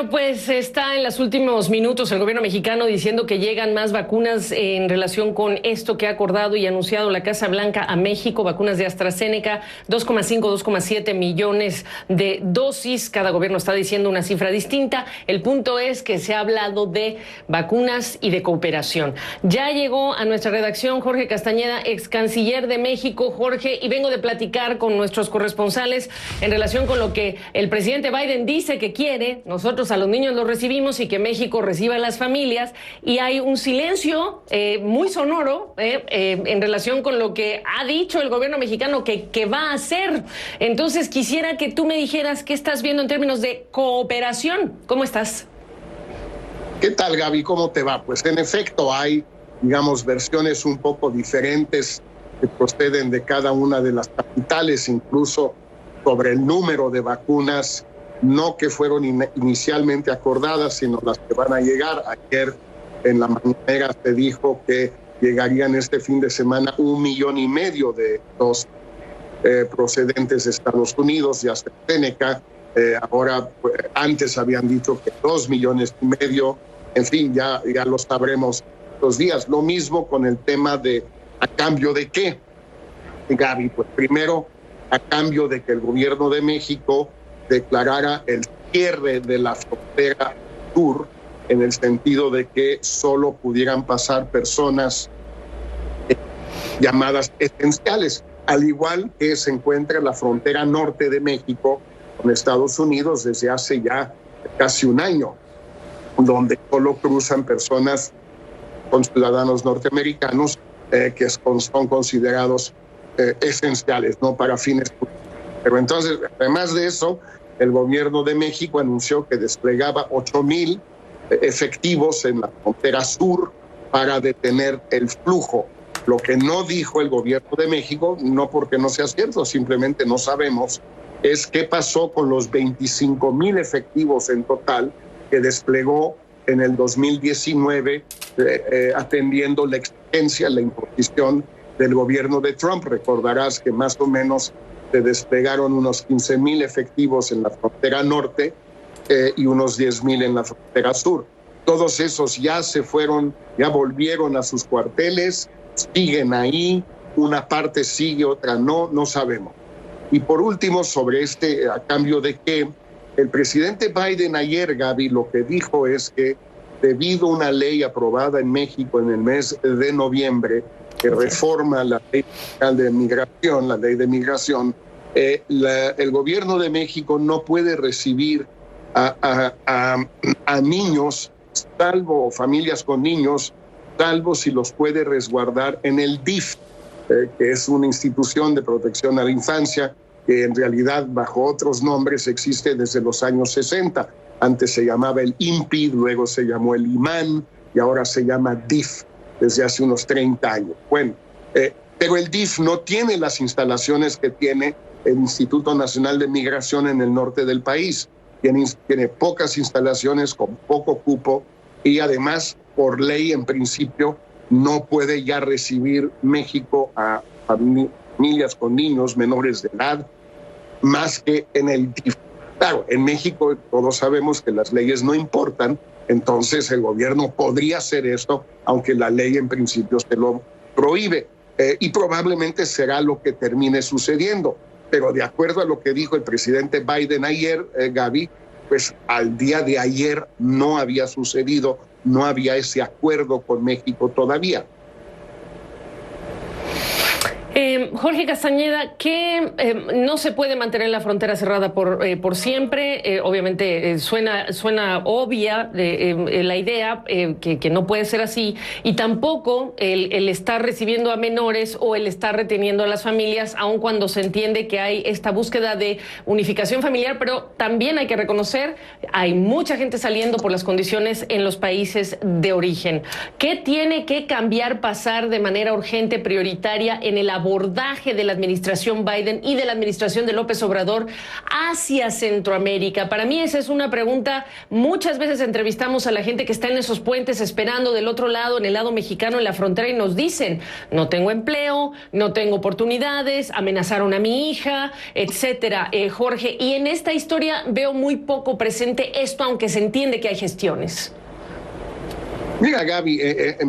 Bueno, pues está en los últimos minutos el gobierno mexicano diciendo que llegan más vacunas en relación con esto que ha acordado y anunciado la Casa Blanca a México, vacunas de AstraZeneca, 2,5, 2,7 millones de dosis. Cada gobierno está diciendo una cifra distinta. El punto es que se ha hablado de vacunas y de cooperación. Ya llegó a nuestra redacción Jorge Castañeda, ex canciller de México. Jorge, y vengo de platicar con nuestros corresponsales en relación con lo que el presidente Biden dice que quiere. Nosotros a los niños los recibimos y que México reciba a las familias, y hay un silencio muy sonoro en relación con lo que ha dicho el gobierno mexicano que va a hacer. Entonces quisiera que tú me dijeras qué estás viendo en términos de cooperación. ¿Cómo estás? ¿Qué tal, Gaby? ¿Cómo te va? Pues en efecto hay, digamos, versiones un poco diferentes que proceden de cada una de las capitales, incluso sobre el número de vacunas, no que fueron inicialmente acordadas, sino las que van a llegar. Ayer en la mañanera se dijo que llegarían este fin de semana 1,5 millones de dosis procedentes de Estados Unidos de AstraZeneca. Ahora, pues, antes habían dicho que 2,5 millones. En fin, ya lo sabremos estos días. Lo mismo con el tema de ¿a cambio de qué, Gaby? Pues primero, a cambio de que el gobierno de México declarara el cierre de la frontera sur, en el sentido de que solo pudieran pasar personas llamadas esenciales, al igual que se encuentra en la frontera norte de México con Estados Unidos desde hace ya casi un año, donde solo cruzan personas con ciudadanos norteamericanos que son considerados esenciales, no para fines públicos. Pero entonces, además de eso, el gobierno de México anunció que desplegaba 8,000 efectivos en la frontera sur para detener el flujo. Lo que no dijo el gobierno de México, no porque no sea cierto, simplemente no sabemos, es qué pasó con los 25,000 efectivos en total que desplegó en el 2019 atendiendo la exigencia, la imposición del gobierno de Trump. Recordarás que más o menos se desplegaron unos 15,000 efectivos en la frontera norte y unos 10,000 en la frontera sur. Todos esos ya se fueron, ya volvieron a sus cuarteles, siguen ahí, una parte sigue, otra no sabemos. Y por último, sobre a cambio de qué, el presidente Biden ayer, Gaby, lo que dijo es que debido a una ley aprobada en México en el mes de noviembre, que reforma la ley de migración, el gobierno de México no puede recibir a niños, salvo familias con niños, salvo si los puede resguardar en el DIF, que es una institución de protección a la infancia que en realidad bajo otros nombres existe desde los años 60. Antes se llamaba el INPI, luego se llamó el IMAN y ahora se llama DIF desde hace unos 30 años. Bueno, pero el DIF no tiene las instalaciones que tiene el Instituto Nacional de Migración en el norte del país. Tiene pocas instalaciones con poco cupo y además, por ley, en principio, no puede ya recibir México a familias con niños menores de edad más que en el DIF. Claro, en México todos sabemos que las leyes no importan, entonces el gobierno podría hacer esto, aunque la ley en principio se lo prohíbe. Y probablemente será lo que termine sucediendo. Pero de acuerdo a lo que dijo el presidente Biden ayer, Gaby, pues al día de ayer no había sucedido, no había ese acuerdo con México todavía. Jorge Castañeda, que no se puede mantener la frontera cerrada por siempre. Obviamente suena obvia la idea que no puede ser así, y tampoco el estar recibiendo a menores o el estar reteniendo a las familias, aun cuando se entiende que hay esta búsqueda de unificación familiar, pero también hay que reconocer, hay mucha gente saliendo por las condiciones en los países de origen. ¿Qué tiene que cambiar, pasar de manera urgente, prioritaria en el abordaje abordaje de la administración Biden y de la administración de López Obrador hacia Centroamérica? Para mí esa es una pregunta. Muchas veces entrevistamos a la gente que está en esos puentes esperando del otro lado, en el lado mexicano, en la frontera, y nos dicen: no tengo empleo, no tengo oportunidades, amenazaron a mi hija, etcétera. Jorge, y en esta historia veo muy poco presente esto, aunque se entiende que hay gestiones. Mira, Gaby,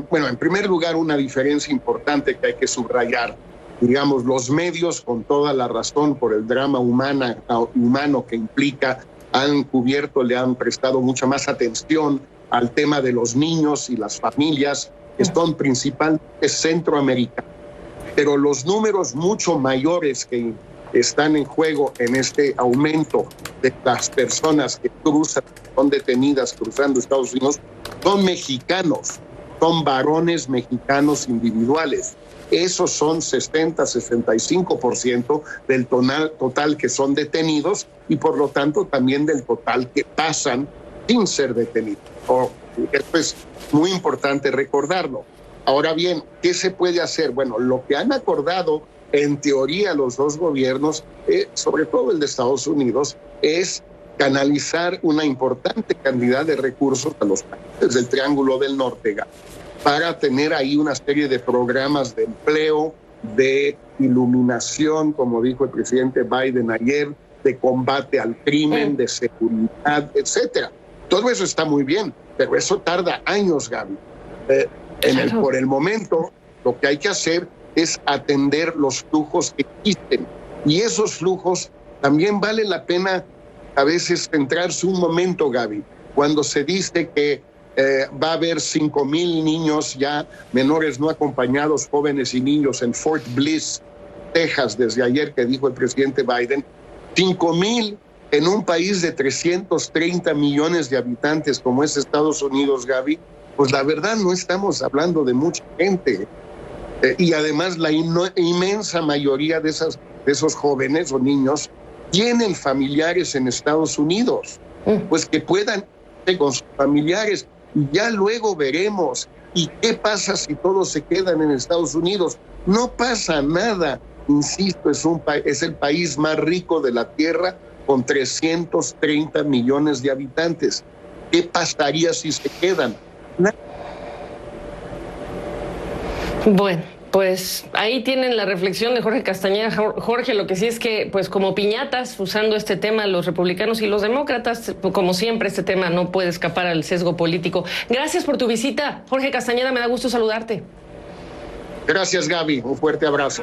bueno, en primer lugar, una diferencia importante que hay que subrayar. Digamos, los medios, con toda la razón, por el drama humano que implica, han cubierto, le han prestado mucha más atención al tema de los niños y las familias, que son principalmente centroamericanos. Pero los números mucho mayores que están en juego en este aumento de las personas que cruzan, son detenidas cruzando Estados Unidos, son mexicanos, son varones mexicanos individuales. Esos son 60-65% del total que son detenidos, y por lo tanto también del total que pasan sin ser detenidos. Esto es muy importante recordarlo. Ahora bien, ¿qué se puede hacer? Bueno, lo que han acordado en teoría los dos gobiernos, sobre todo el de Estados Unidos, es canalizar una importante cantidad de recursos a los países del Triángulo del Norte para tener ahí una serie de programas de empleo, de iluminación, como dijo el presidente Biden ayer, de combate al crimen, de seguridad, etcétera. Todo eso está muy bien, pero eso tarda años, Gaby. Por el momento, lo que hay que hacer es atender los flujos que existen. Y esos flujos también vale la pena a veces centrarse un momento, Gaby, cuando se dice que va a haber 5,000 niños ya menores no acompañados, jóvenes y niños, en Fort Bliss, Texas, desde ayer que dijo el presidente Biden. 5,000 en un país de 330 millones de habitantes como es Estados Unidos, Gaby, pues la verdad no estamos hablando de mucha gente. Y además la inmensa mayoría de esos jóvenes o niños tienen familiares en Estados Unidos, pues que puedan ir con sus familiares, y ya luego veremos. ¿Y qué pasa si todos se quedan en Estados Unidos? No pasa nada. Insisto, es el país más rico de la Tierra, con 330 millones de habitantes. ¿Qué pasaría si se quedan? Nada. Bueno, pues ahí tienen la reflexión de Jorge Castañeda. Jorge, lo que sí es que, pues como piñatas, usando este tema los republicanos y los demócratas, como siempre, este tema no puede escapar al sesgo político. Gracias por tu visita, Jorge Castañeda, me da gusto saludarte. Gracias, Gaby, un fuerte abrazo.